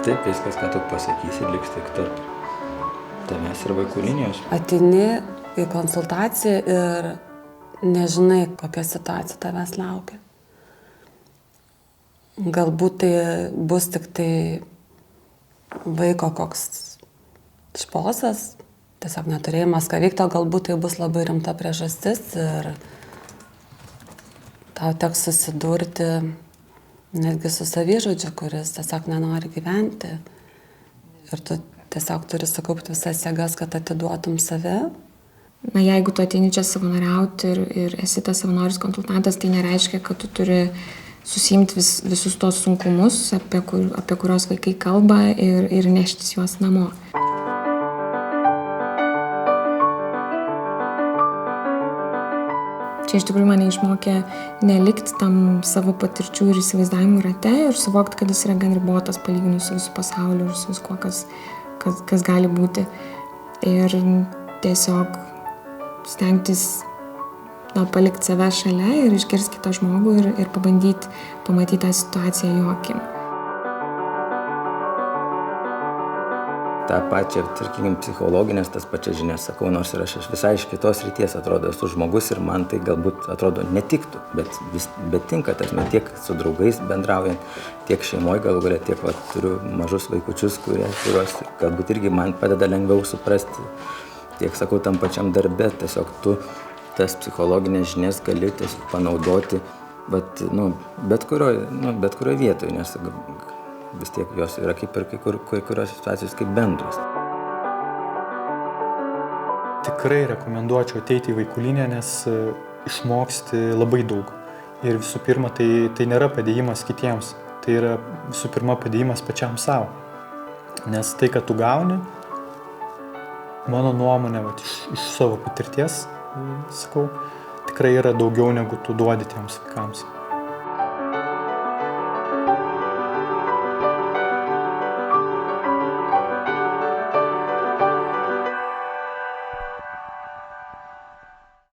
taip, viskas, ką tu pasakysi, liks tik tarp tavęs ir vaikų linijos. Ateini į konsultaciją ir nežinai, kokia situacija tavęs laukia. Galbūt tai bus tik tai vaiko koks šposas, tiesiog neturėjimas ką veikti, o galbūt tai bus labai rimta priežastis ir tau teks susidurti netgi su savižudžiu, kuris tiesiog nenori gyventi. Ir tu tiesiog turi sukaupti visas jėgas, kad atiduotum save. Na, jeigu tu ateini čia savanoriauti ir esi tas savanoris konsultantas, tai nereiškia, kad tu turi susiimti visus tos sunkumus, apie kuriuos vaikai kalba ir neštis juos namo. Čia iš tikrųjų mane išmokė nelikti tam savo patirčių ir įsivaizdavimų rate ir suvokti, kad jis yra gan ribotas palyginus su visų pasauliu ir su viskuo, kas gali būti. Ir tiesiog stengtis palikti save šalia ir išgirsti kitą žmogų ir pabandyti pamatyti tą situaciją jo akim. tą pačią, tarkim, psichologinės, tas pačias žinias sakau, nors ir aš visai iš kitos ryties atrodo, esu žmogus ir man tai galbūt atrodo netiktų, bet tinka, tasme, tiek su draugais bendraujant, tiek šeimoje galų galia, tiek turiu mažus vaikučius, kuriuos galbūt irgi man padeda lengviau suprasti, tiek sakau, tam pačiam darbe, tiesiog tu tas psichologinės žinias gali tiesiog panaudoti, bet kurioje vietoje, nes vis tiek jos yra kaip ir kai kurios situacijos kaip bendros. Tikrai rekomenduočiau ateiti į vaikų liniją, nes išmoksti labai daug. Ir visų pirma, tai nėra padėjimas kitiems, tai yra visų pirma padėjimas pačiam savo. Nes tai, kad tu gauni, mano nuomonė, iš savo patirties, sakau, tikrai yra daugiau negu tu duodi tiems vaikams.